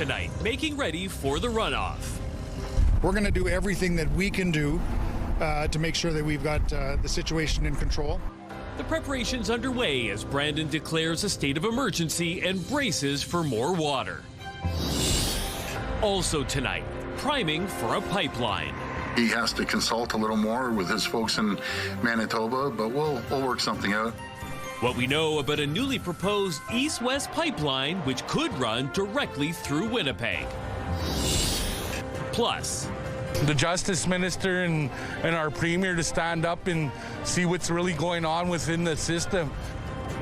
tonight, making ready for the runoff. We're going to do everything that we can do to make sure that we've got the situation in control. The preparations underway as Brandon declares a state of emergency and braces for more water. Also tonight, priming for a pipeline. He has to consult a little more with his folks in Manitoba, but we'll work something out. What we know about a newly proposed east-west pipeline which could run directly through Winnipeg. Plus, the Justice Minister and our Premier to stand up and see what's really going on within the system.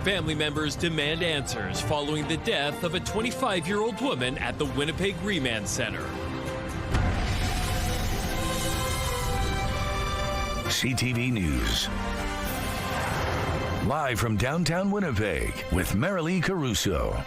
Family members demand answers following the death of a 25-year-old woman at the Winnipeg Remand Center. CTV News. Live from downtown Winnipeg with Marilee Caruso.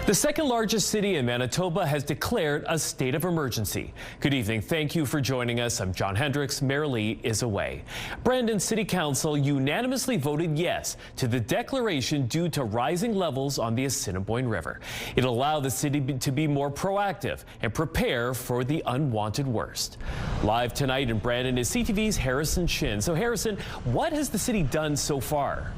The second largest city in Manitoba has declared a state of emergency. Good evening. Thank you for joining us. I'm John Hendricks. Marilee is away. Brandon City Council unanimously voted yes to the declaration due to rising levels on the Assiniboine River. It'll allow the city to be more proactive and prepare for the unwanted worst. Live tonight in Brandon is CTV's Harrison Shin. So Harrison, what has the city done so far?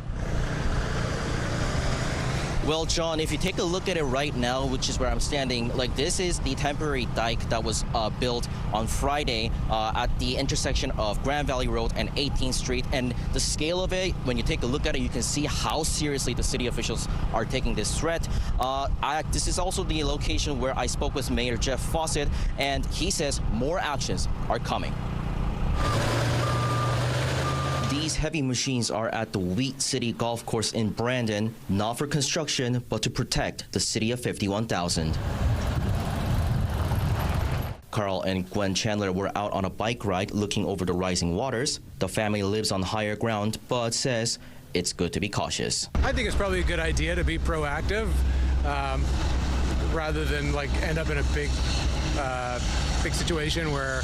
Well, John, if you take a look at it right now, which is where I'm standing, like this is the temporary dike that was built on Friday at the intersection of Grand Valley Road and 18th Street. And the scale of it, when you take a look at it, you can see how seriously the city officials are taking this threat. This is also the location where I spoke with Mayor Jeff Fawcett, and he says more actions are coming. These heavy machines are at the Wheat City Golf Course in Brandon, not for construction, but to protect the city of 51,000. Carl and Gwen Chandler were out on a bike ride looking over the rising waters. The family lives on higher ground, but says it's good to be cautious. I think it's probably a good idea to be proactive rather than like end up in a big situation where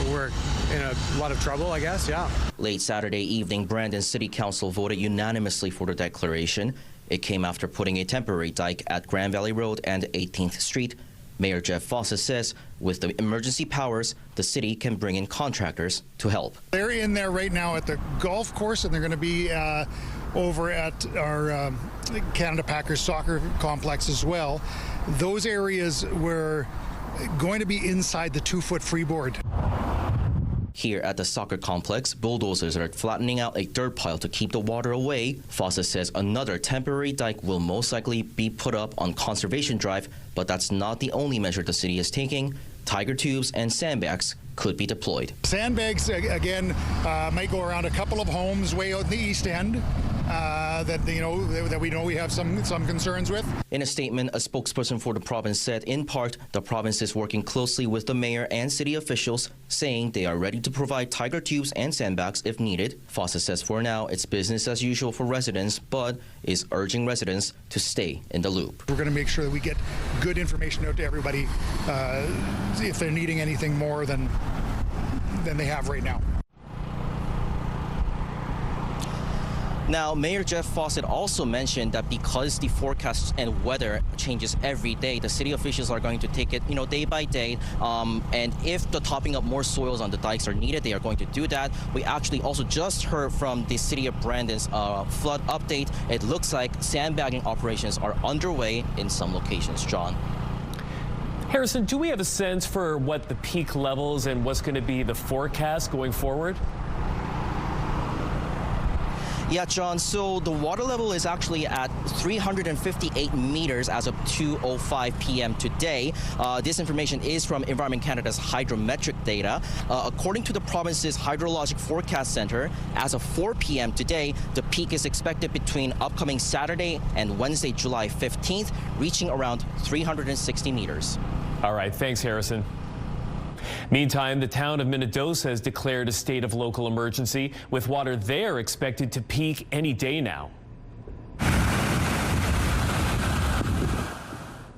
we're in a lot of trouble, I guess, yeah. Late Saturday evening, Brandon City Council voted unanimously for the declaration. It came after putting a temporary dike at Grand Valley Road and 18th Street. Mayor Jeff Fawcett says with the emergency powers, the city can bring in contractors to help. They're in there right now at the golf course, and they're going to be over at our Canada Packers soccer complex as well. Those areas were going to be inside the 2-foot freeboard. Here at the soccer complex, bulldozers are flattening out a dirt pile to keep the water away. Fawcett says another temporary dike will most likely be put up on Conservation Drive, but that's not the only measure the city is taking. Tiger tubes and sandbags could be deployed. Sandbags, again, might go around a couple of homes way out in the east end that we know we have some concerns with. In a statement, a spokesperson for the province said, in part, the province is working closely with the mayor and city officials, saying they are ready to provide tiger tubes and sandbags if needed. Fawcett says for now, it's business as usual for residents, but is urging residents to stay in the loop. We're going to make sure that we get good information out to everybody if they're needing anything more than they have right now. Now, Mayor Jeff Fawcett also mentioned that because the forecast and weather changes every day, the city officials are going to take it, day by day. And if the topping up more soils on the dikes are needed, they are going to do that. We actually also just heard from the city of Brandon's flood update. It looks like sandbagging operations are underway in some locations. John. Harrison, do we have a sense for what the peak levels and what's going to be the forecast going forward? Yeah, John, so the water level is actually at 358 meters as of 2:05 p.m. today. This information is from Environment Canada's hydrometric data. According to the province's Hydrologic Forecast Center, as of 4 p.m. today, the peak is expected between upcoming Saturday and Wednesday, July 15th, reaching around 360 meters. All right, thanks, Harrison. Meantime, the town of Manitoba has declared a state of local emergency, with water there expected to peak any day now.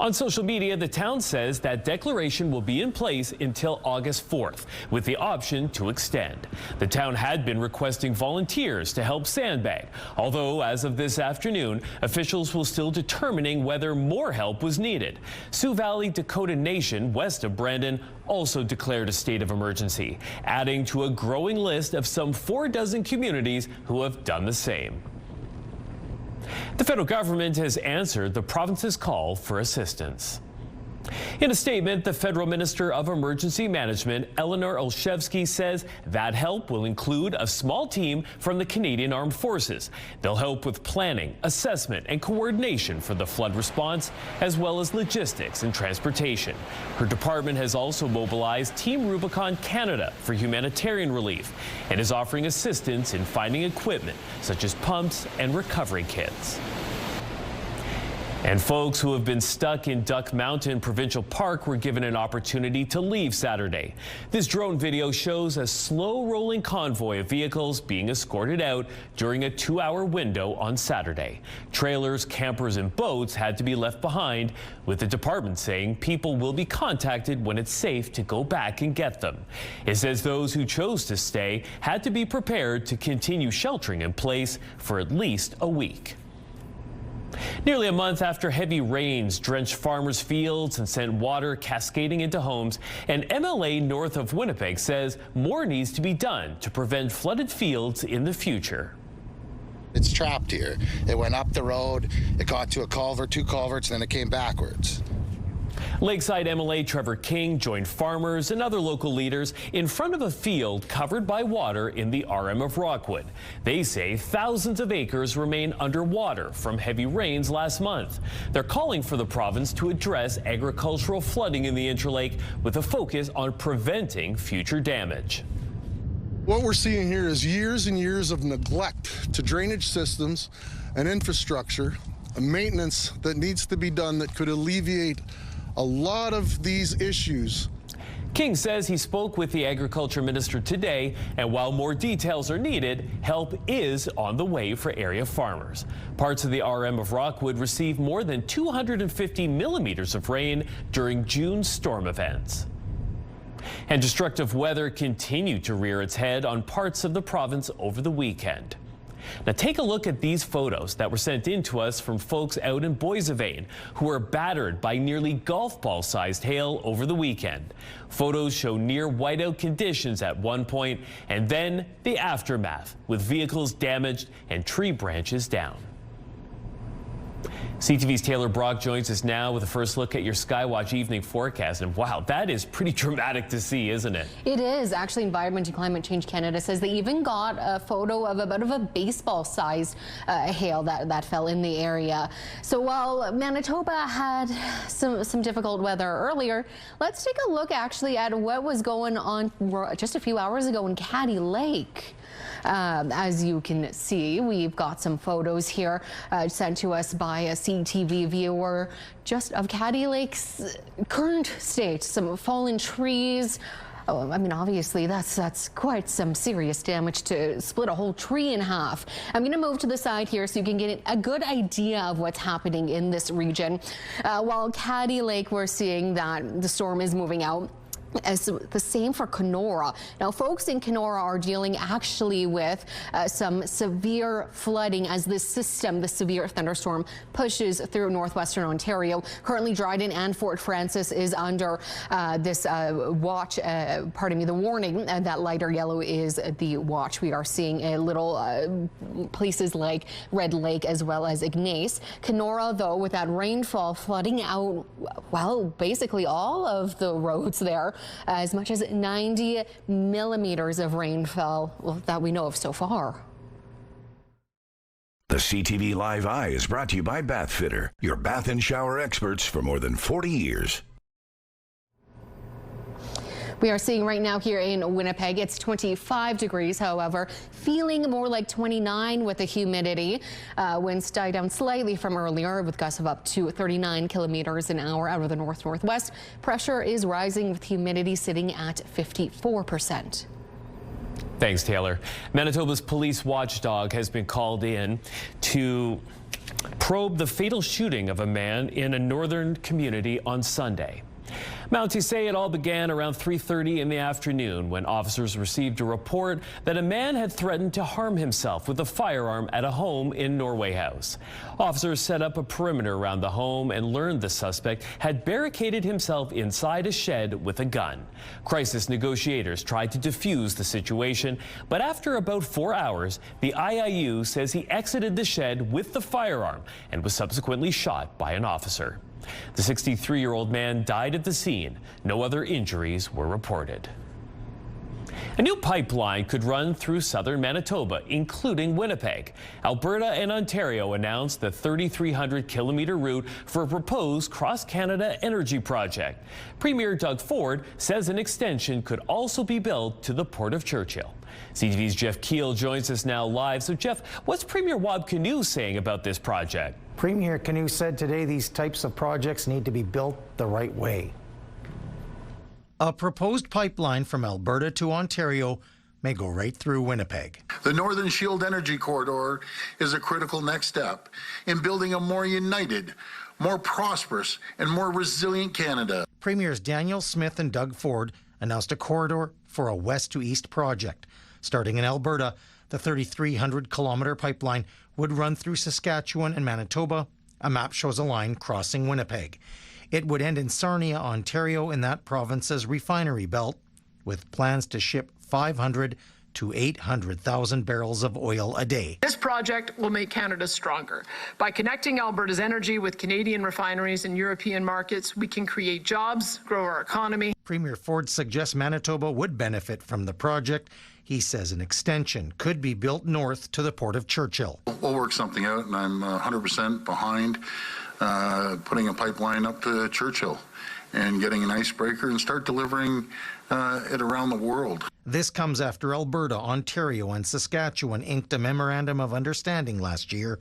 On social media, the town says that declaration will be in place until August 4th, with the option to extend. The town had been requesting volunteers to help sandbag, although as of this afternoon, officials were still determining whether more help was needed. Sioux Valley Dakota Nation, west of Brandon, also declared a state of emergency, adding to a growing list of some 4 dozen communities who have done the same. The federal government has answered the province's call for assistance. In a statement, the federal minister of emergency management, Eleanor Olszewski, says that help will include a small team from the Canadian Armed Forces. They'll help with planning, assessment, and coordination for the flood response, as well as logistics and transportation. Her department has also mobilized Team Rubicon Canada for humanitarian relief and is offering assistance in finding equipment such as pumps and recovery kits. And folks who have been stuck in Duck Mountain Provincial Park were given an opportunity to leave Saturday. This drone video shows a slow-rolling convoy of vehicles being escorted out during a 2-hour window on Saturday. Trailers, campers, and boats had to be left behind, with the department saying people will be contacted when it's safe to go back and get them. It says those who chose to stay had to be prepared to continue sheltering in place for at least a week. Nearly a month after heavy rains drenched farmers' fields and sent water cascading into homes, an MLA north of Winnipeg says more needs to be done to prevent flooded fields in the future. It's trapped here. It went up the road, it got to a culvert, 2 culverts, and then it came backwards. Lakeside MLA Trevor King joined farmers and other local leaders in front of a field covered by water in the RM of Rockwood. They say thousands of acres remain underwater from heavy rains last month. They're calling for the province to address agricultural flooding in the Interlake with a focus on preventing future damage. What we're seeing here is years and years of neglect to drainage systems and infrastructure, maintenance that needs to be done that could alleviate a lot of these issues. King says he spoke with the agriculture minister today, and while more details are needed, help is on the way for area farmers. Parts of the RM of Rockwood received more than 250 millimeters of rain during June's storm events. And destructive weather continued to rear its head on parts of the province over the weekend. Now take a look at these photos that were sent in to us from folks out in Boissevain who were battered by nearly golf ball-sized hail over the weekend. Photos show near whiteout conditions at one point, and then the aftermath with vehicles damaged and tree branches down. CTV's Taylor Brock joins us now with a first look at your Skywatch evening forecast. And wow, that is pretty dramatic to see, isn't it? It is. Actually, Environment and Climate Change Canada says they even got a photo of about a baseball-sized hail that fell in the area. So while Manitoba had some difficult weather earlier, let's take a look actually at what was going on just a few hours ago in Caddy Lake. As you can see, we've got some photos here sent to us by a CTV viewer just of Caddy Lake's current state. Some fallen trees. Oh, I mean, obviously, that's quite some serious damage to split a whole tree in half. I'm going to move to the side here so you can get a good idea of what's happening in this region. While Caddy Lake, we're seeing that the storm is moving out. As the same for Kenora. Now, folks in Kenora are dealing actually with some severe flooding as this system, the severe thunderstorm, pushes through northwestern Ontario. Currently, Dryden and Fort Francis is under this watch, the warning. That lighter yellow is the watch. We are seeing a little places like Red Lake as well as Ignace. Kenora, though, with that rainfall flooding out, well, basically all of the roads there. As much as 90 millimeters of rainfall that we know of so far. The CTV Live Eye is brought to you by Bath Fitter, your bath and shower experts for more than 40 years. We are seeing right now here in Winnipeg, it's 25 degrees, however, feeling more like 29 with the humidity. Winds die down slightly from earlier with gusts of up to 39 kilometers an hour out of the north-northwest. Pressure is rising with humidity sitting at 54%. Thanks, Taylor. Manitoba's police watchdog has been called in to Probe the fatal shooting of a man in a northern community on Sunday. Mounties say it all began around 3:30 in the afternoon when officers received a report that a man had threatened to harm himself with a firearm at a home in Norway House. Officers set up a perimeter around the home and learned the suspect had barricaded himself inside a shed with a gun. Crisis negotiators tried to defuse the situation, but after about 4 hours, the IIU says he exited the shed with the firearm and was subsequently shot by an officer. The 63-year-old man died at the scene. No other injuries were reported. A new pipeline could run through southern Manitoba, including Winnipeg. Alberta and Ontario announced the 3,300-kilometer route for a proposed cross-Canada energy project. Premier Doug Ford says an extension could also be built to the Port of Churchill. CTV's Jeff Keel joins us now live. So, Jeff, what's Premier Wab Kinew saying about this project? Premier Kinew said today these types of projects need to be built the right way. A proposed pipeline from Alberta to Ontario may go right through Winnipeg. The Northern Shield Energy Corridor is a critical next step in building a more united, more prosperous, and more resilient Canada. Premiers Daniel Smith and Doug Ford announced a corridor for a west to east project. Starting in Alberta, the 3,300-kilometer pipeline would run through Saskatchewan and Manitoba. A map shows a line crossing Winnipeg. It would end in Sarnia, Ontario, in that province's refinery belt, with plans to ship 500 to 800,000 barrels of oil a day. This project will make Canada stronger. By connecting Alberta's energy with Canadian refineries and European markets, we can create jobs, grow our economy. Premier Ford suggests Manitoba would benefit from the project. He says an extension could be built north to the Port of Churchill. We'll work something out, and I'm 100% behind putting a pipeline up to Churchill and getting an icebreaker and start delivering it around the world. This comes after Alberta, Ontario, and Saskatchewan inked a memorandum of understanding last year.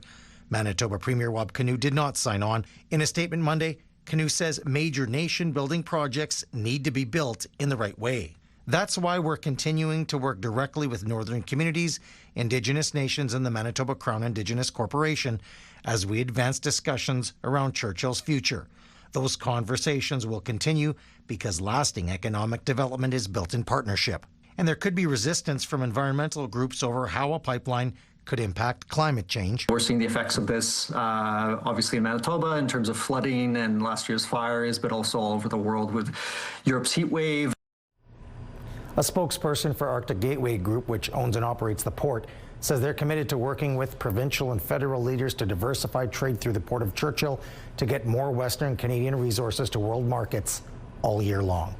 Manitoba Premier Wab Kinew did not sign on. In a statement Monday, Kinew says major nation-building projects need to be built in the right way. That's why we're continuing to work directly with northern communities, Indigenous nations, and the Manitoba Crown Indigenous Corporation as we advance discussions around Churchill's future. Those conversations will continue because lasting economic development is built in partnership. And there could be resistance from environmental groups over how a pipeline could impact climate change. We're seeing the effects of this, obviously in Manitoba in terms of flooding and last year's fires, but also all over the world with Europe's heat wave. A spokesperson for Arctic Gateway Group, which owns and operates the port, says they're committed to working with provincial and federal leaders to diversify trade through the Port of Churchill to get more Western Canadian resources to world markets all year long.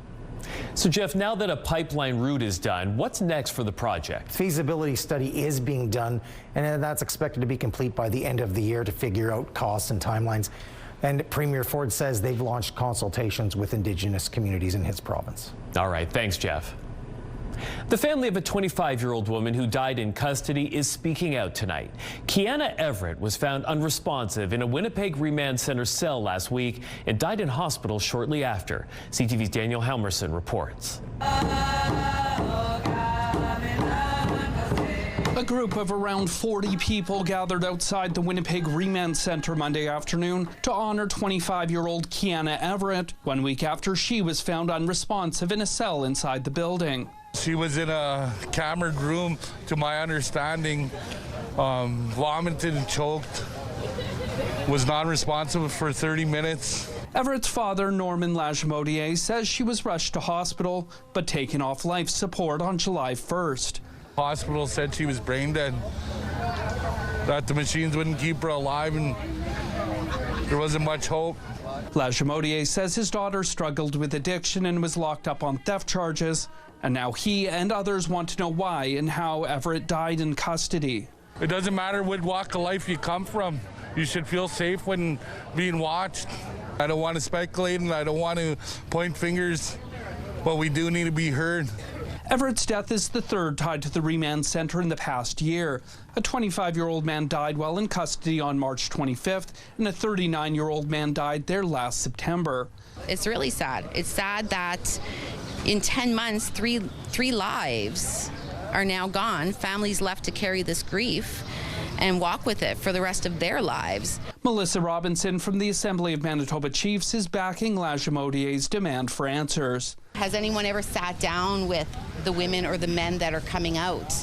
So, Jeff, now that a pipeline route is done, what's next for the project? Feasibility study is being done, and that's expected to be complete by the end of the year to figure out costs and timelines. And Premier Ford says they've launched consultations with Indigenous communities in his province. All right, thanks, Jeff. The family of a 25-year-old woman who died in custody is speaking out tonight. Kiana Everett was found unresponsive in a Winnipeg Remand Center cell last week and died in hospital shortly after. CTV's Daniel Helmerson reports. A group of around 40 people gathered outside the Winnipeg Remand Center Monday afternoon to honor 25-year-old Kiana Everett 1 week after she was found unresponsive in a cell inside the building. She was in a cambered room, to my understanding, vomited and choked, was non-responsive for 30 minutes. Everett's father, Norman Lajemodier, says she was rushed to hospital but taken off life support on July 1st. Hospital said she was brain dead, that the machines wouldn't keep her alive, and there wasn't much hope. Lajemodier says his daughter struggled with addiction and was locked up on theft charges, and now he and others want to know why and how Everett died in custody. It doesn't matter what walk of life you come from. You should feel safe when being watched. I don't want to speculate and I don't want to point fingers, but we do need to be heard. Everett's death is the third tied to the Remand Center in the past year. A 25-year-old man died while in custody on March 25th, and a 39-year-old man died there last September. It's really sad. It's sad that in 10 months, three lives are now gone. Families left to carry this grief. and walk with it for the rest of their lives. Melissa Robinson from the Assembly of Manitoba Chiefs is backing Lajimodier's demand for answers. Has anyone ever sat down with the women or the men that are coming out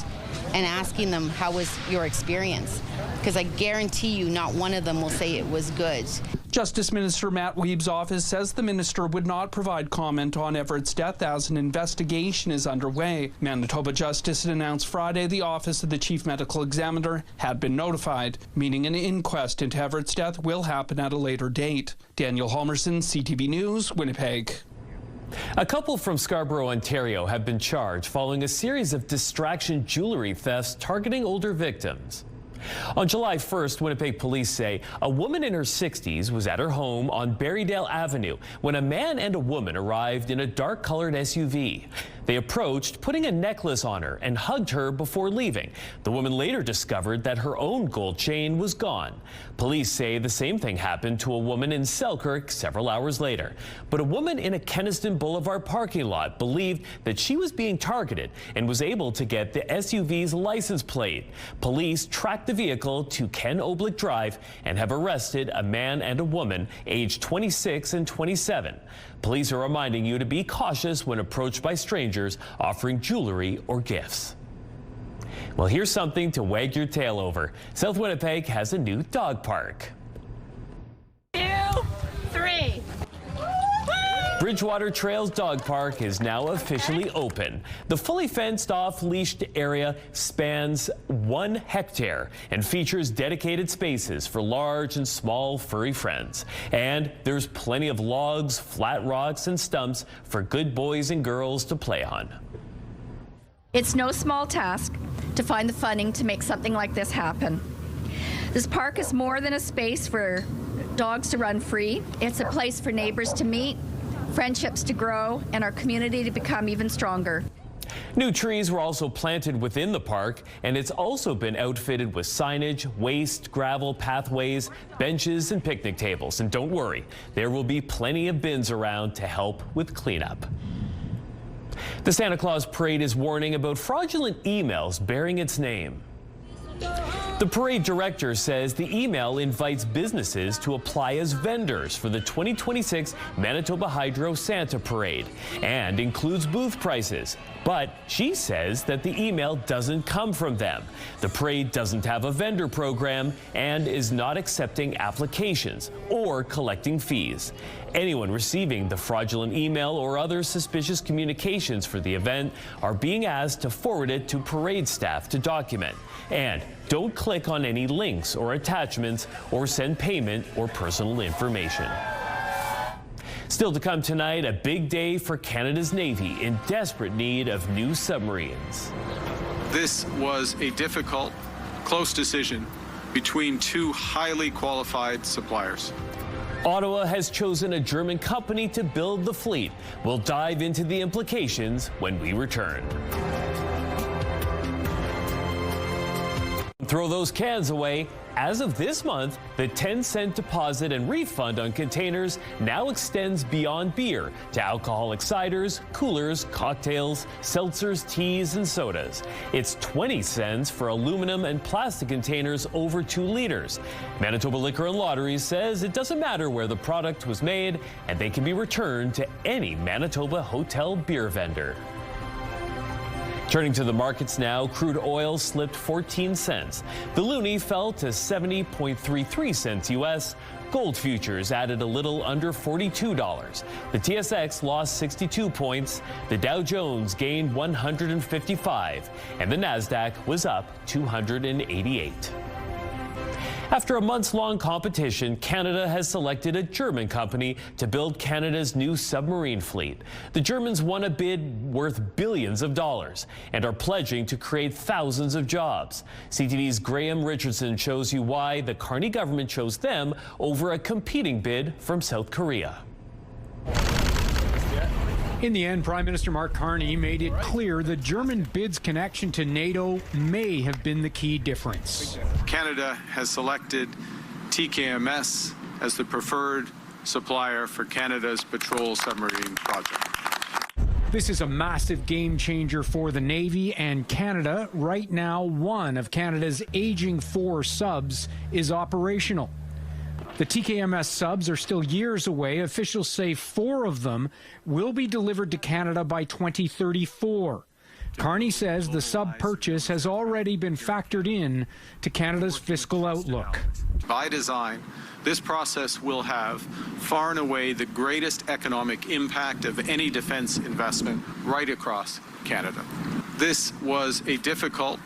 and asking them, how was your experience? Because I guarantee you not one of them will say it was good. Justice Minister Matt Weeb's office says the minister would not provide comment on Everett's death as an investigation is underway. Manitoba Justice had announced Friday the Office of the Chief Medical Examiner had been notified, meaning an inquest into Everett's death will happen at a later date. Daniel Halmerson, CTV News, Winnipeg. A couple from Scarborough, Ontario have been charged following a series of distraction jewelry thefts targeting older victims. On July 1st, Winnipeg police say a woman in her 60s was at her home on Berrydale Avenue when a man and a woman arrived in a dark-colored SUV. They approached, putting a necklace on her and hugged her before leaving. The woman later discovered that her own gold chain was gone. Police say the same thing happened to a woman in Selkirk several hours later. But a woman in a Kenaston Boulevard parking lot believed that she was being targeted and was able to get the SUV's license plate. Police tracked the vehicle to Ken Oblick Drive and have arrested a man and a woman aged 26 and 27. Police are reminding you to be cautious when approached by strangers offering jewelry or gifts. Well, here's something to wag your tail over. South Winnipeg has a new dog park. 2, 3. Bridgewater Trails Dog Park is now officially open. The fully fenced off leashed area spans 1 hectare and features dedicated spaces for large and small furry friends. And there's plenty of logs, flat rocks and stumps for good boys and girls to play on. It's no small task to find the funding to make something like this happen. This park is more than a space for dogs to run free. It's a place for neighbors to meet, friendships to grow, and our community to become even stronger. New trees were also planted within the park, and it's also been outfitted with signage, waste, gravel pathways, benches, and picnic tables. And don't worry, there will be plenty of bins around to help with cleanup. The Santa Claus Parade is warning about fraudulent emails bearing its name. The parade director says the email invites businesses to apply as vendors for the 2026 Manitoba Hydro Santa Parade and includes booth prices. But she says that the email doesn't come from them. The parade doesn't have a vendor program and is not accepting applications or collecting fees. Anyone receiving the fraudulent email or other suspicious communications for the event are being asked to forward it to parade staff to document. And don't click on any links or attachments or send payment or personal information. Still to come tonight, a big day for Canada's Navy in desperate need of new submarines. This was a difficult, close decision between two highly qualified suppliers. Ottawa has chosen a German company to build the fleet. We'll dive into the implications when we return. Throw those cans away. As of this month, the 10-cent deposit and refund on containers now extends beyond beer to alcoholic ciders, coolers, cocktails, seltzers, teas, and sodas. It's 20 cents for aluminum and plastic containers over 2 liters. Manitoba Liquor and Lotteries says it doesn't matter where the product was made, and they can be returned to any Manitoba hotel beer vendor. Turning to the markets now, crude oil slipped 14 cents. The loonie fell to 70.33 cents U.S. Gold futures added a little under $42. The TSX lost 62 points. The Dow Jones gained 155, and the Nasdaq was up 288. After a months-long competition, Canada has selected a German company to build Canada's new submarine fleet. The Germans won a bid worth billions of dollars and are pledging to create thousands of jobs. CTV's Graham Richardson shows you why the Carney government chose them over a competing bid from South Korea. In the end, Prime Minister Mark Carney made it clear the German bid's connection to NATO may have been the key difference. Canada has selected TKMS as the preferred supplier for Canada's patrol submarine project. This is a massive game changer for the Navy and Canada. Right now, one of Canada's aging 4 subs is operational. The TKMS subs are still years away. Officials say 4 of them will be delivered to Canada by 2034. Carney says the sub purchase has already been factored in to Canada's fiscal outlook. By design, this process will have far and away the greatest economic impact of any defense investment right across Canada. This was a difficult,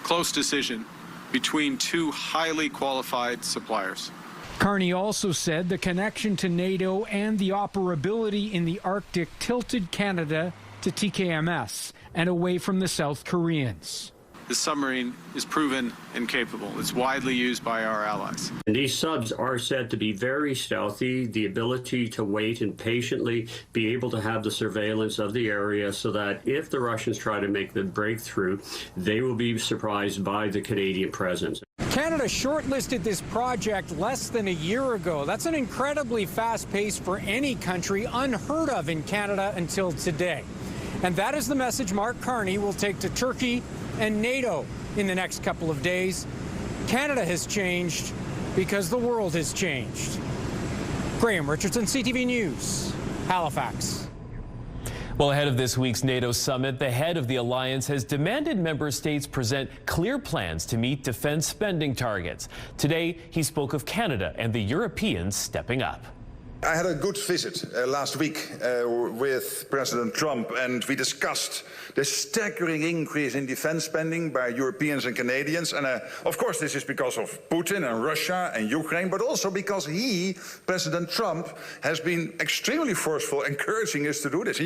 close decision between 2 highly qualified suppliers. Carney also said the connection to NATO and the operability in the Arctic tilted Canada to TKMS and away from the South Koreans. The submarine is proven and capable. It's widely used by our allies. And these subs are said to be very stealthy, the ability to wait and patiently be able to have the surveillance of the area so that if the Russians try to make the breakthrough, they will be surprised by the Canadian presence. Canada shortlisted this project less than a year ago. That's an incredibly fast pace for any country, unheard of in Canada until today. And that is the message Mark Carney will take to Turkey and NATO in the next couple of days. Canada has changed because the world has changed. Graham Richardson, CTV News, Halifax. Well, ahead of this week's NATO summit, the head of the alliance has demanded member states present clear plans to meet defense spending targets. Today, he spoke of Canada and the Europeans stepping up. I had a good visit last week with President Trump, and we discussed the staggering increase in defense spending by Europeans and Canadians. And of course, this is because of Putin and Russia and Ukraine, but also because he, President Trump, has been extremely forceful, encouraging us to do this.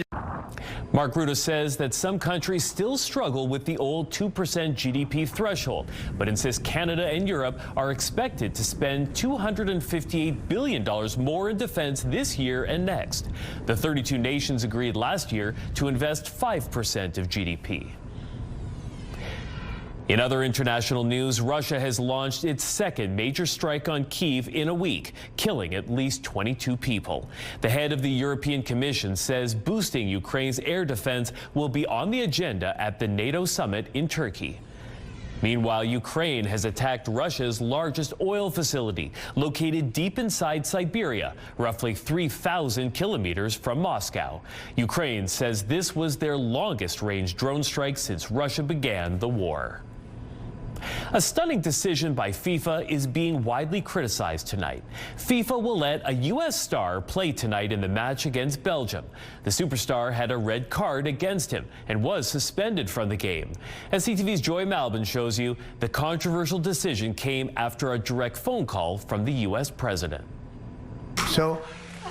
Mark Rutte says that some countries still struggle with the old 2% GDP threshold, but insists Canada and Europe are expected to spend $258 billion more in defense this year and next. The 32 nations agreed last year to invest 5% of GDP. In other international news, Russia has launched its second major strike on Kyiv in a week, killing at least 22 people. The head of the European Commission says boosting Ukraine's air defense will be on the agenda at the NATO summit in Turkey. Meanwhile, Ukraine has attacked Russia's largest oil facility, located deep inside Siberia, roughly 3,000 kilometers from Moscow. Ukraine says this was their longest-range drone strike since Russia began the war. A stunning decision by FIFA is being widely criticized tonight. FIFA will let a U.S. star play tonight in the match against Belgium. The superstar had a red card against him and was suspended from the game. As CTV's Joy Malbin shows you, the controversial decision came after a direct phone call from the U.S. president. So,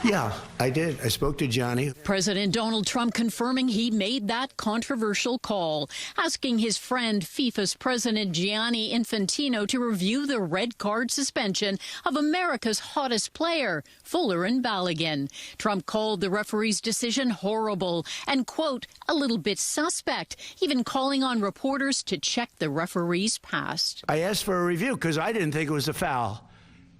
yeah, I did. I spoke to Johnny. President Donald Trump confirming he made that controversial call, asking his friend FIFA's president Gianni Infantino to review the red card suspension of America's hottest player, Fuller and Balogun. Trump called the referee's decision horrible and, quote, a little bit suspect, even calling on reporters to check the referee's past. I asked for a review because I didn't think it was a foul.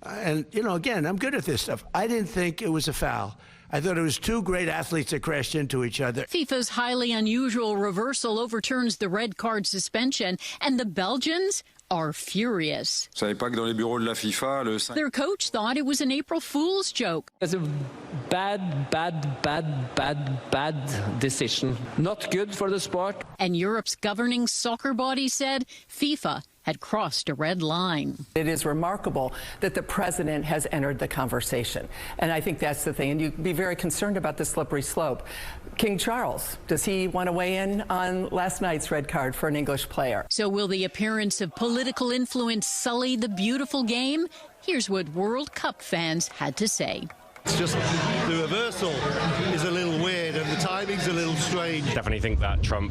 And, you know, again, I'm good at this stuff. I didn't think it was a foul. I thought it was 2 great athletes that crashed into each other. FIFA's highly unusual reversal overturns the red card suspension, and the Belgians are furious. Their coach thought it was an April Fool's joke. It's a bad decision. Not good for the sport. And Europe's governing soccer body said FIFA had crossed a red line. It is remarkable that the president has entered the conversation. And I think that's the thing. And you'd be very concerned about the slippery slope. King Charles, does he want to weigh in on last night's red card for an English player? So will the appearance of political influence sully the beautiful game? Here's what World Cup fans had to say. It's just the reversal is a little weird and the timing's a little strange. Definitely think that Trump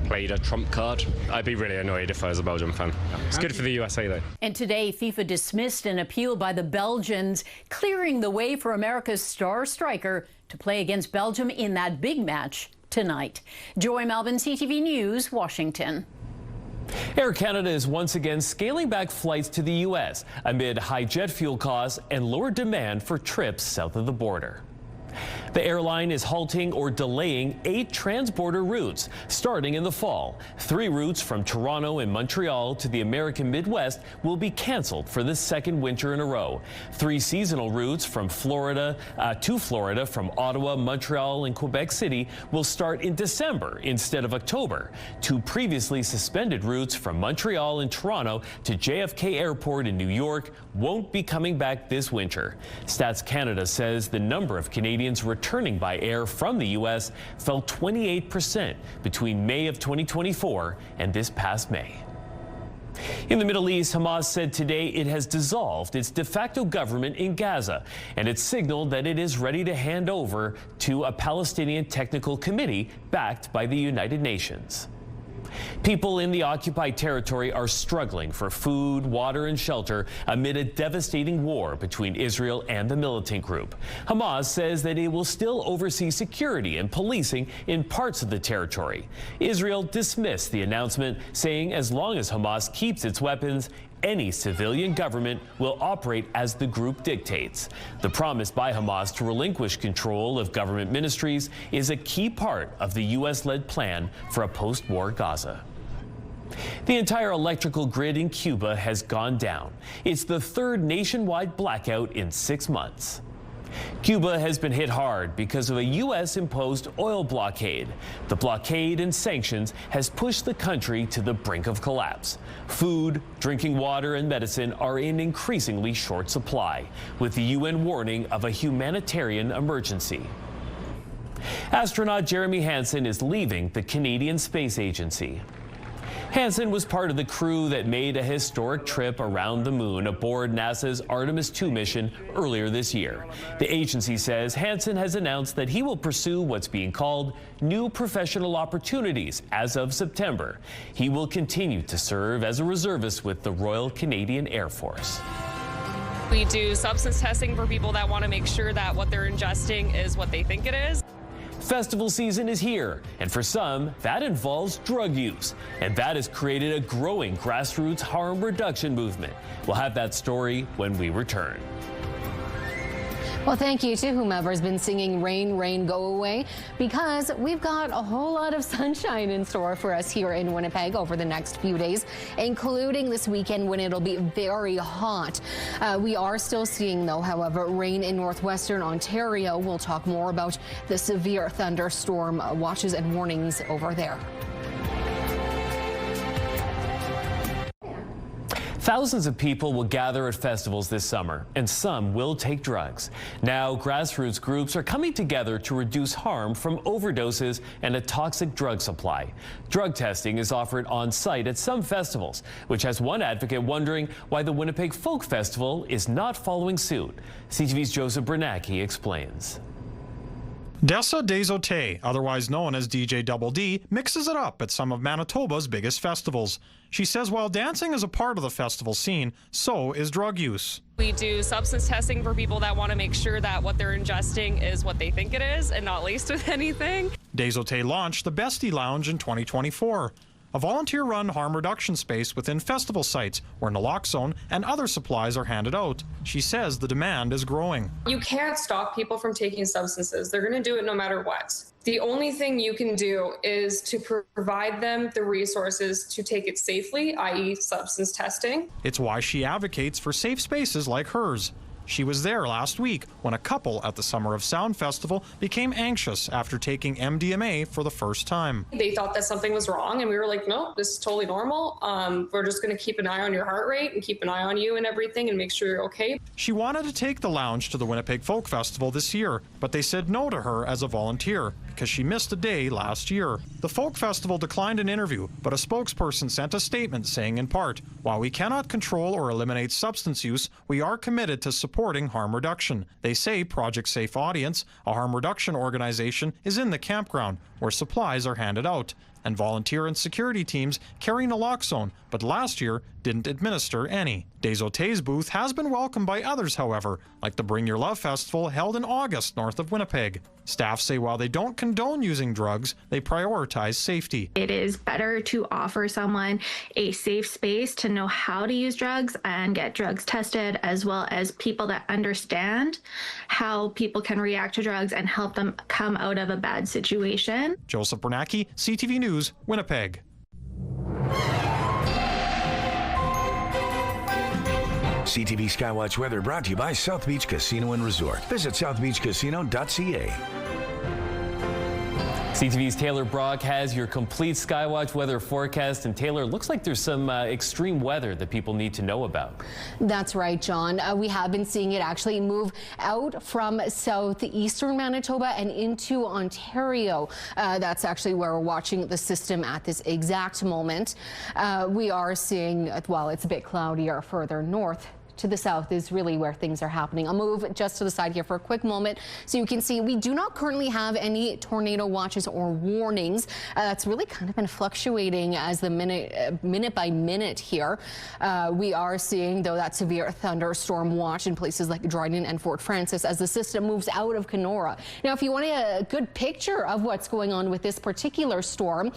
played a trump card. I'd be really annoyed if I was a Belgium fan. It's good for the USA, though. And today, FIFA dismissed an appeal by the Belgians, clearing the way for America's star striker to play against Belgium in that big match tonight. Joy Malbin, CTV News, Washington. Air Canada is once again scaling back flights to the U.S. amid high jet fuel costs and lower demand for trips south of the border. The airline is halting or delaying 8 transborder routes starting in the fall. 3 routes from Toronto and Montreal to the American Midwest will be canceled for the second winter in a row. 3 seasonal routes from Florida to Florida from Ottawa, Montreal, and Quebec City will start in December instead of October. 2 previously suspended routes from Montreal and Toronto to JFK Airport in New York won't be coming back this winter. Stats Canada says the number of Canadians returning by air from the U.S. fell 28% between May of 2024 and this past May. In the Middle East, Hamas said today it has dissolved its de facto government in Gaza, and it signaled that it is ready to hand over to a Palestinian technical committee backed by the United Nations. People in the occupied territory are struggling for food, water, and shelter amid a devastating war between Israel and the militant group. Hamas says that it will still oversee security and policing in parts of the territory. Israel dismissed the announcement, saying as long as Hamas keeps its weapons, any civilian government will operate as the group dictates. The promise by Hamas to relinquish control of government ministries is a key part of the U.S.-led plan for a post-war Gaza. The entire electrical grid in Cuba has gone down. It's the 3rd nationwide blackout in 6 months. Cuba has been hit hard because of a U.S.-imposed oil blockade. The blockade and sanctions has pushed the country to the brink of collapse. Food, drinking water, and medicine are in increasingly short supply, with the UN warning of a humanitarian emergency. Astronaut Jeremy Hansen is leaving the Canadian Space Agency. Hansen was part of the crew that made a historic trip around the moon aboard NASA's Artemis II mission earlier this year. The agency says Hansen has announced that he will pursue what's being called new professional opportunities as of September. He will continue to serve as a reservist with the Royal Canadian Air Force. We do substance testing for people that want to make sure that what they're ingesting is what they think it is. Festival season is here, and for some, that involves drug use, and that has created a growing grassroots harm reduction movement. We'll have that story when we return. Well, thank you to whomever's been singing Rain, Rain, Go Away, because we've got a whole lot of sunshine in store for us here in Winnipeg over the next few days, including this weekend when it'll be very hot. We are still seeing, though, however, rain in northwestern Ontario. We'll talk more about the severe thunderstorm watches and warnings over there. Thousands of people will gather at festivals this summer, and some will take drugs. Now, grassroots groups are coming together to reduce harm from overdoses and a toxic drug supply. Drug testing is offered on site at some festivals, which has one advocate wondering why the Winnipeg Folk Festival is not following suit. CTV's Joseph Bernacki explains. Dessa Desote, otherwise known as DJ Double D, mixes it up at some of Manitoba's biggest festivals. She says while dancing is a part of the festival scene, so is drug use. We do substance testing for people that want to make sure that what they're ingesting is what they think it is and not laced with anything. Desote launched the Bestie Lounge in 2024. A volunteer-run harm reduction space within festival sites where naloxone and other supplies are handed out. She says the demand is growing. You can't stop people from taking substances. They're going to do it no matter what. The only thing you can do is to provide them the resources to take it safely, i.e. substance testing. It's why she advocates for safe spaces like hers. She was there last week when a couple at the Summer of Sound Festival became anxious after taking MDMA for the first time. They thought that something was wrong, and we were like, no, this is totally normal. We're just going to keep an eye on your heart rate and keep an eye on you and everything and make sure you're okay. She wanted to take the lounge to the Winnipeg Folk Festival this year, but they said no to her as a volunteer because she missed a day last year. The Folk Festival declined an interview, but a spokesperson sent a statement saying in part, while we cannot control or eliminate substance use, we are committed to supporting harm reduction. They say Project Safe Audience, a harm reduction organization, is in the campground where supplies are handed out. and volunteer and security teams carry naloxone, but last year didn't administer any. Des Ote's booth has been welcomed by others, however, like the Bring Your Love Festival held in August north of Winnipeg. Staff say while they don't condone using drugs, they prioritize safety. It is better to offer someone a safe space to know how to use drugs and get drugs tested, as well as people that understand how people can react to drugs and help them come out of a bad situation. Joseph Bernacki, CTV News, Winnipeg. CTV Skywatch weather brought to you by South Beach Casino and Resort. Visit southbeachcasino.ca. CTV's Taylor Brock has your complete Skywatch weather forecast. And Taylor, looks like there's some extreme weather that people need to know about. That's right, John. We have been seeing it actually move out from southeastern Manitoba and into Ontario. That's actually where we're watching the system at this exact moment. We are seeing, while it's a bit cloudier further north, to the south is really where things are happening. I'll move just to the side here for a quick moment so you can see we do not currently have any tornado watches or warnings. That's really kind of been fluctuating as the minute by minute here. We are seeing, though, that severe thunderstorm watch in places like Dryden and Fort Francis as the system moves out of Kenora. Now, if you want a good picture of what's going on with this particular storm,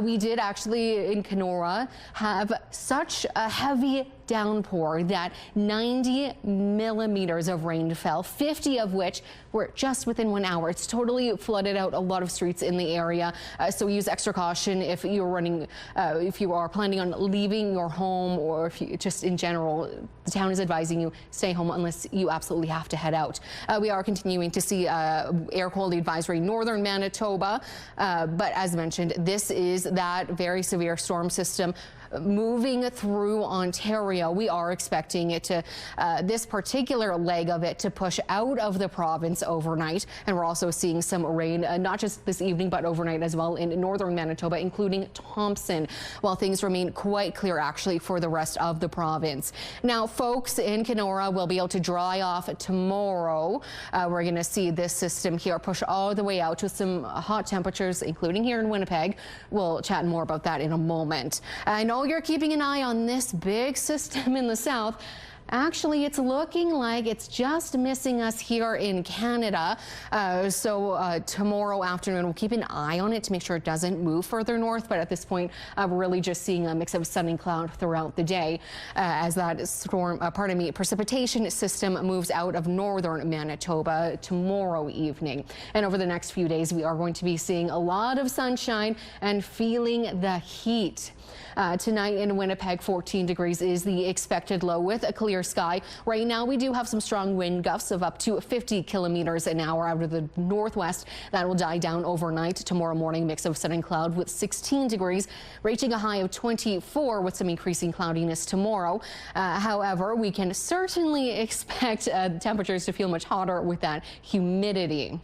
we did actually in Kenora have such a heavy downpour that 90 millimeters of rain fell, 50 of which were just within 1 hour. It's totally flooded out a lot of streets in the area. So use extra caution if you're running, if you are planning on leaving your home, or if you just in general, the town is advising you stay home unless you absolutely have to head out. We are continuing to see air quality advisory northern Manitoba, but as mentioned, this is that very severe storm system moving through Ontario. We are expecting it to, this particular leg of it to push out of the province overnight. And we're also seeing some rain, not just this evening, but overnight as well in northern Manitoba, including Thompson, while things remain quite clear actually for the rest of the province. Now, folks in Kenora will be able to dry off tomorrow. We're going to see this system here push all the way out to some hot temperatures, including here in Winnipeg. We'll chat more about that in a moment. I know you're keeping an eye on this big system in the south. Actually, it's looking like it's just missing us here in Canada. So tomorrow afternoon, we'll keep an eye on it to make sure it doesn't move further north. But at this point, we're really just seeing a mix of sun and cloud throughout the day as that storm, precipitation system moves out of northern Manitoba tomorrow evening. And over the next few days, we are going to be seeing a lot of sunshine and feeling the heat. Tonight in Winnipeg, 14 degrees is the expected low with a clear sky. Right now, we do have some strong wind gusts of up to 50 kilometers an hour out of the northwest. That will die down overnight. Tomorrow morning, mix of sun and cloud with 16 degrees, reaching a high of 24 with some increasing cloudiness tomorrow. However, we can certainly expect temperatures to feel much hotter with that humidity.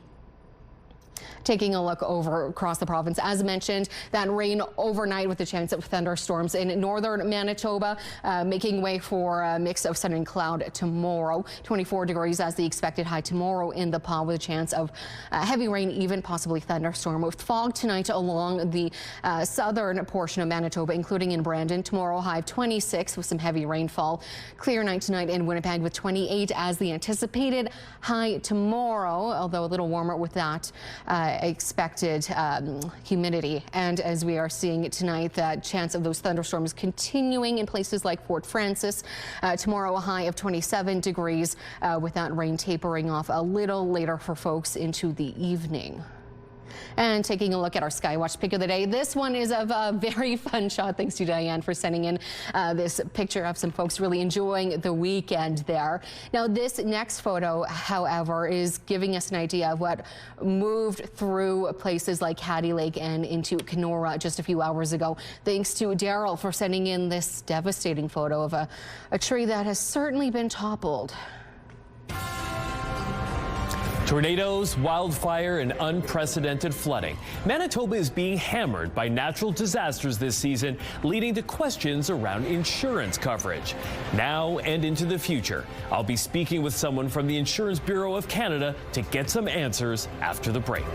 Taking a look over across the province, as mentioned, that rain overnight with a chance of thunderstorms in northern Manitoba, making way for a mix of sun and cloud tomorrow. 24 degrees as the expected high tomorrow in the Pas, with a chance of heavy rain, even possibly thunderstorm with fog tonight along the southern portion of Manitoba, including in Brandon. Tomorrow, high of 26 with some heavy rainfall. Clear night tonight in Winnipeg with 28 as the anticipated high tomorrow, although a little warmer with that expected humidity. And as we are seeing tonight, that chance of those thunderstorms continuing in places like Fort Francis. Tomorrow, a high of 27 degrees with that rain tapering off a little later for folks into the evening. And taking a look at our Skywatch pick of the day. This one is of a very fun shot. Thanks to Diane for sending in this picture of some folks really enjoying the weekend there. Now, this next photo, however, is giving us an idea of what moved through places like Hattie Lake and into Kenora just a few hours ago. Thanks to Daryl for sending in this devastating photo of a tree that has certainly been toppled. Tornadoes, wildfire, and unprecedented flooding. Manitoba is being hammered by natural disasters this season, leading to questions around insurance coverage. Now and into the future, I'll be speaking with someone from the Insurance Bureau of Canada to get some answers after the break.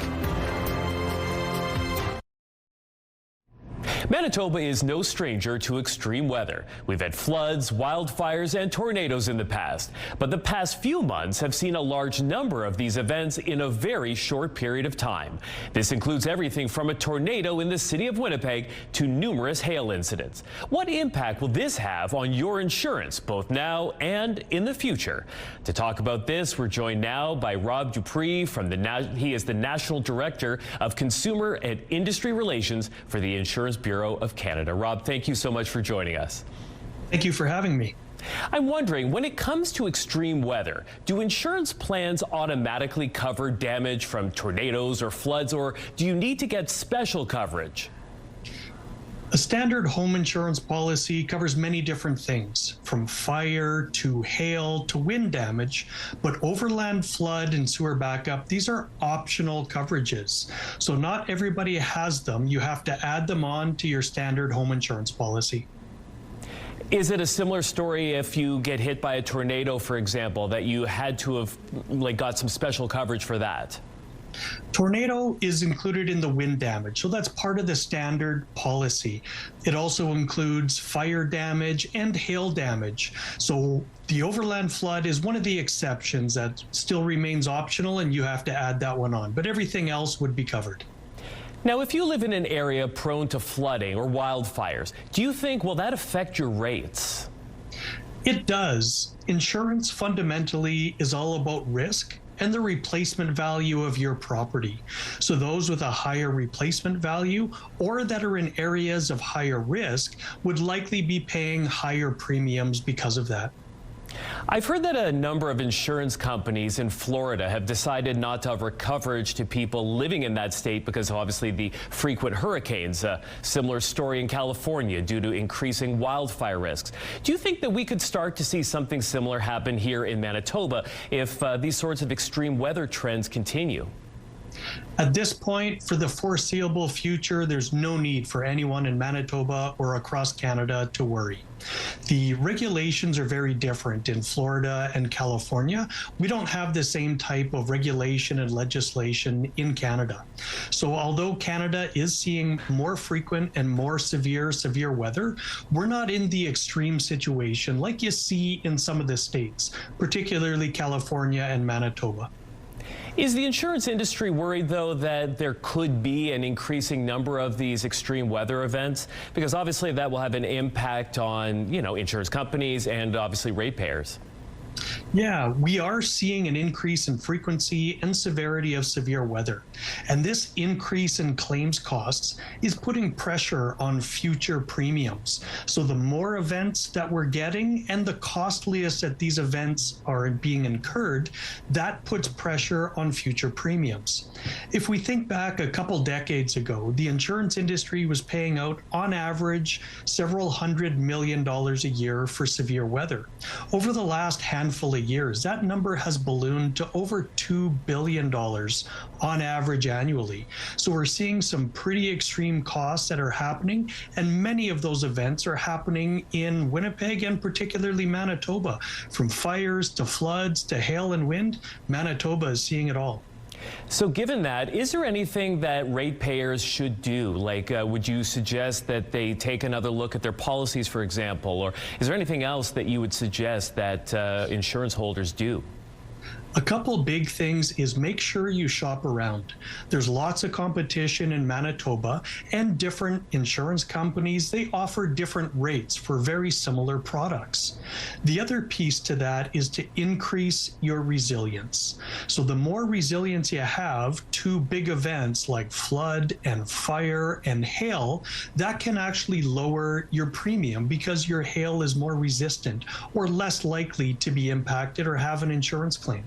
Manitoba is no stranger to extreme weather. We've had floods, wildfires, and tornadoes in the past. But the past few months have seen a large number of these events in a very short period of time. This includes everything from a tornado in the city of Winnipeg to numerous hail incidents. What impact will this have on your insurance, both now and in the future? To talk about this, we're joined now by Rob Dupree he is the National Director of Consumer and Industry Relations for the Insurance Bureau of Canada. Rob, thank you so much for joining us. Thank you for having me. I'm wondering, when it comes to extreme weather, do insurance plans automatically cover damage from tornadoes or floods, or do you need to get special coverage? A standard home insurance policy covers many different things, from fire to hail to wind damage, but overland flood and sewer backup, these are optional coverages. So not everybody has them. You have to add them on to your standard home insurance policy. Is it a similar story if you get hit by a tornado, for example, that you had to have got some special coverage for that? Tornado is included in the wind damage, so that's part of the standard policy. It also includes fire damage and hail damage. So the overland flood is one of the exceptions that still remains optional, and you have to add that one on, but everything else would be covered. Now, if you live in an area prone to flooding or wildfires, do you think, will that affect your rates? It does. Insurance fundamentally is all about risk and the replacement value of your property. So those with a higher replacement value or that are in areas of higher risk would likely be paying higher premiums because of that. I've heard that a number of insurance companies in Florida have decided not to offer coverage to people living in that state because of obviously the frequent hurricanes. A similar story in California due to increasing wildfire risks. Do you think that we could start to see something similar happen here in Manitoba if these sorts of extreme weather trends continue? At this point, for the foreseeable future, there's no need for anyone in Manitoba or across Canada to worry. The regulations are very different in Florida and California. We don't have the same type of regulation and legislation in Canada. So although Canada is seeing more frequent and more severe weather, we're not in the extreme situation like you see in some of the states, particularly California and Manitoba. Is the insurance industry worried, though, that there could be an increasing number of these extreme weather events? Because obviously that will have an impact on, insurance companies and obviously ratepayers. Yeah, we are seeing an increase in frequency and severity of severe weather. And this increase in claims costs is putting pressure on future premiums. So the more events that we're getting and the costliest that these events are being incurred, that puts pressure on future premiums. If we think back a couple decades ago, the insurance industry was paying out on average several $100 million a year for severe weather. Over the last handful of years, that number has ballooned to over $2 billion on average annually. So we're seeing some pretty extreme costs that are happening, and many of those events are happening in Winnipeg and particularly Manitoba. From fires to floods to hail and wind, Manitoba is seeing it all. So given that, is there anything that ratepayers should do? Would you suggest that they take another look at their policies, for example? Or is there anything else that you would suggest that insurance holders do? A couple big things is make sure you shop around. There's lots of competition in Manitoba, and different insurance companies, they offer different rates for very similar products. The other piece to that is to increase your resilience. So the more resilience you have to big events like flood and fire and hail, that can actually lower your premium because your hail is more resistant or less likely to be impacted or have an insurance claim.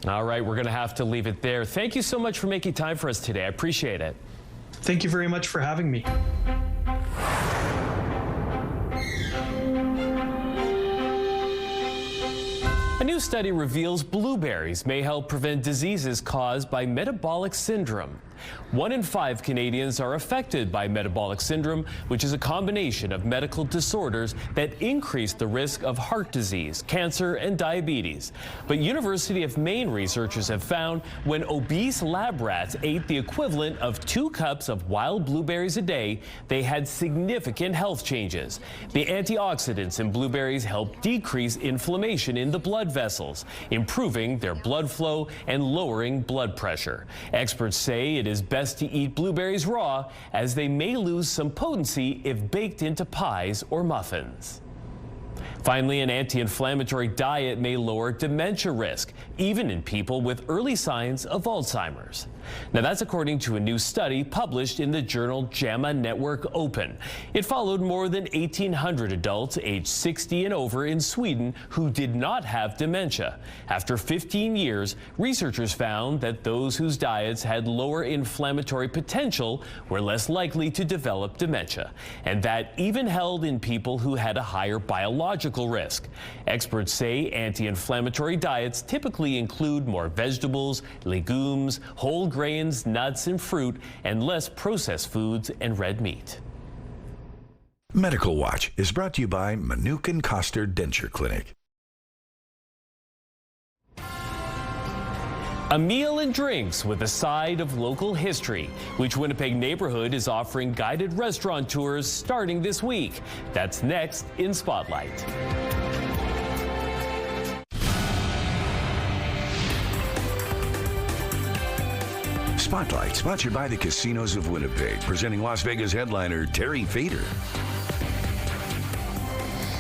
All right, we're going to have to leave it there. Thank you so much for making time for us today. I appreciate it. Thank you very much for having me. A new study reveals blueberries may help prevent diseases caused by metabolic syndrome. 1 in 5 Canadians are affected by metabolic syndrome, which is a combination of medical disorders that increase the risk of heart disease, cancer, and diabetes. But University of Maine researchers have found when obese lab rats ate the equivalent of 2 cups of wild blueberries a day, they had significant health changes. The antioxidants in blueberries help decrease inflammation in the blood vessels, improving their blood flow and lowering blood pressure. Experts say it is best to eat blueberries raw, as they may lose some potency if baked into pies or muffins. Finally, an anti-inflammatory diet may lower dementia risk, even in people with early signs of Alzheimer's. Now, that's according to a new study published in the journal JAMA Network Open. It followed more than 1,800 adults aged 60 and over in Sweden who did not have dementia. After 15 years, researchers found that those whose diets had lower inflammatory potential were less likely to develop dementia, and that even held in people who had a higher biological risk. Experts say anti-inflammatory diets typically include more vegetables, legumes, whole grains, nuts, and fruit, and less processed foods and red meat. Medical Watch is brought to you by Manukin Koster Denture Clinic. A meal and drinks with a side of local history, which Winnipeg neighborhood is offering guided restaurant tours starting this week. That's next in Spotlight. Spotlight, sponsored by the Casinos of Winnipeg, presenting Las Vegas headliner Terry Fader.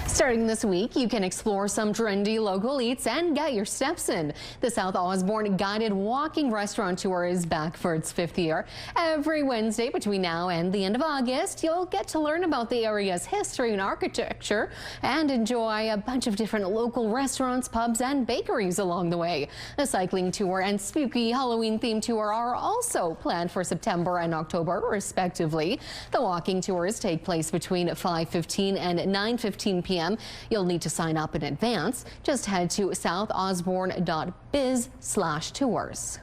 Starting this week, you can explore some trendy local eats and get your steps in. The South Osborne Guided Walking Restaurant Tour is back for its 5th year. Every Wednesday between now and the end of August, you'll get to learn about the area's history and architecture and enjoy a bunch of different local restaurants, pubs, and bakeries along the way. The cycling tour and spooky Halloween-themed tour are also planned for September and October, respectively. The walking tours take place between 5:15 and 9:15 p.m. You'll need to sign up in advance. Just head to southosborne.biz/tours.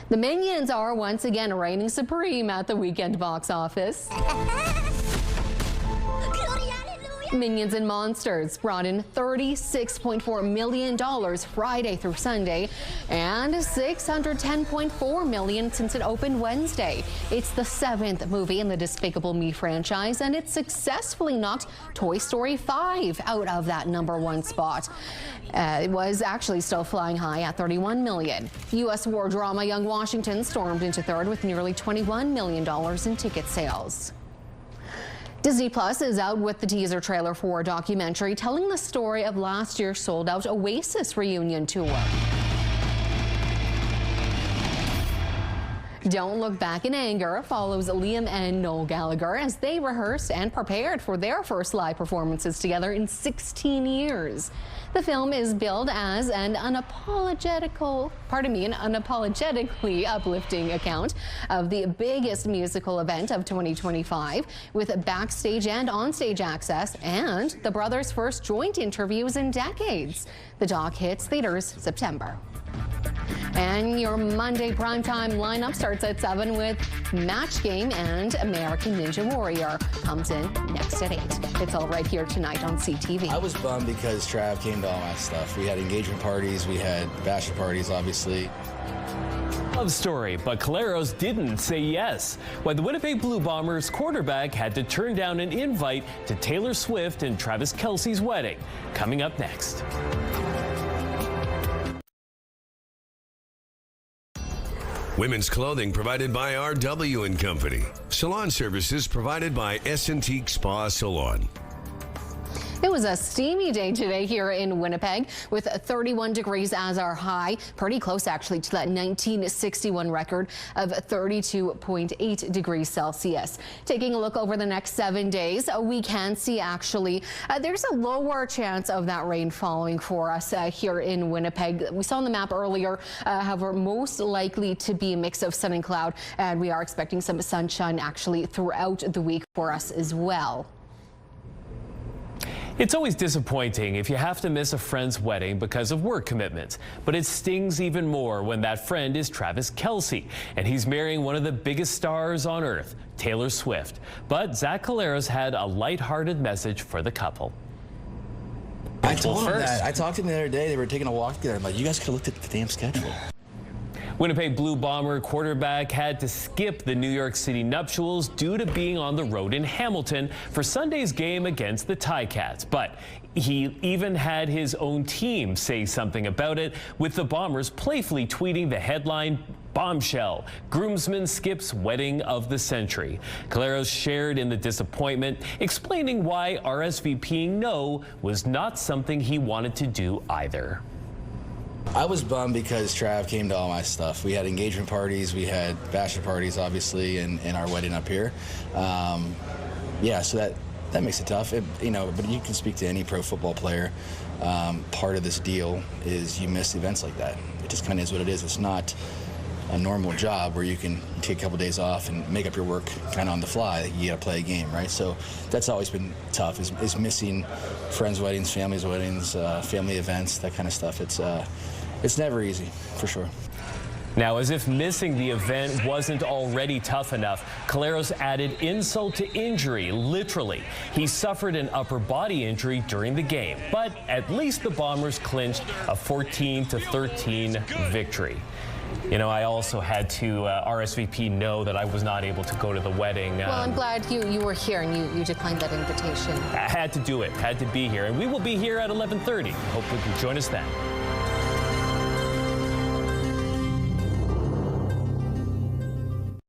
The Minions are once again reigning supreme at the weekend box office. Minions and Monsters brought in $36.4 million Friday through Sunday and $610.4 million since it opened Wednesday. It's the 7th movie in the Despicable Me franchise, and it successfully knocked Toy Story 5 out of that #1 spot. It was actually still flying high at $31 million. U.S. war drama Young Washington stormed into 3rd with nearly $21 million in ticket sales. Disney Plus is out with the teaser trailer for a documentary telling the story of last year's sold-out Oasis reunion tour. Don't Look Back in Anger follows Liam and Noel Gallagher as they rehearsed and prepared for their first live performances together in 16 years. The film is billed as an unapologetically uplifting account of the biggest musical event of 2025, with backstage and onstage access and the brothers' first joint interviews in decades. The doc hits theaters September. And your Monday primetime lineup starts at 7 with Match Game and American Ninja Warrior. Comes in next at 8. It's all right here tonight on CTV. I was bummed because Trav came to all my stuff. We had engagement parties, we had bachelor parties, obviously. Love story, but Caleros didn't say yes. Why the Winnipeg Blue Bombers quarterback had to turn down an invite to Taylor Swift and Travis Kelce's wedding. Coming up next. Women's clothing provided by RW & Company. Salon services provided by S&T Spa Salon. It was a steamy day today here in Winnipeg with 31 degrees as our high. Pretty close actually to that 1961 record of 32.8 degrees Celsius. Taking a look over the next 7 days, we can see actually there's a lower chance of that rain following for us here in Winnipeg. We saw on the map earlier, however, most likely to be a mix of sun and cloud, and we are expecting some sunshine actually throughout the week for us as well. It's always disappointing if you have to miss a friend's wedding because of work commitments, but it stings even more when that friend is Travis Kelce, and he's marrying one of the biggest stars on earth, Taylor Swift. But Zach Caleros had a lighthearted message for the couple. I told him that. I talked to them the other day. They were taking a walk together. I'm like, you guys could have looked at the damn schedule. Winnipeg Blue Bomber quarterback had to skip the New York City nuptials due to being on the road in Hamilton for Sunday's game against the Ticats. But he even had his own team say something about it, with the Bombers playfully tweeting the headline, "Bombshell, groomsman skips wedding of the century." Caleros shared in the disappointment, explaining why RSVPing no was not something he wanted to do either. I was bummed because Trav came to all my stuff. We had engagement parties, we had bachelor parties, obviously, and our wedding up here. Yeah, so that makes it tough. But you can speak to any pro football player. Part of this deal is you miss events like that. It just kind of is what it is. It's not a normal job where you can take a couple days off and make up your work kind of on the fly. You got to play a game, right? So that's always been tough, is missing friends' weddings, families' weddings, family events, that kind of stuff. It's never easy, for sure. Now, as if missing the event wasn't already tough enough, Caleros added insult to injury, literally. He suffered an upper body injury during the game, but at least the Bombers clinched a 14-13 victory. I also had to RSVP no that I was not able to go to the wedding. Well, I'm glad you were here and you declined that invitation. I had to do it, had to be here, and we will be here at 11:30. Hope you can join us then.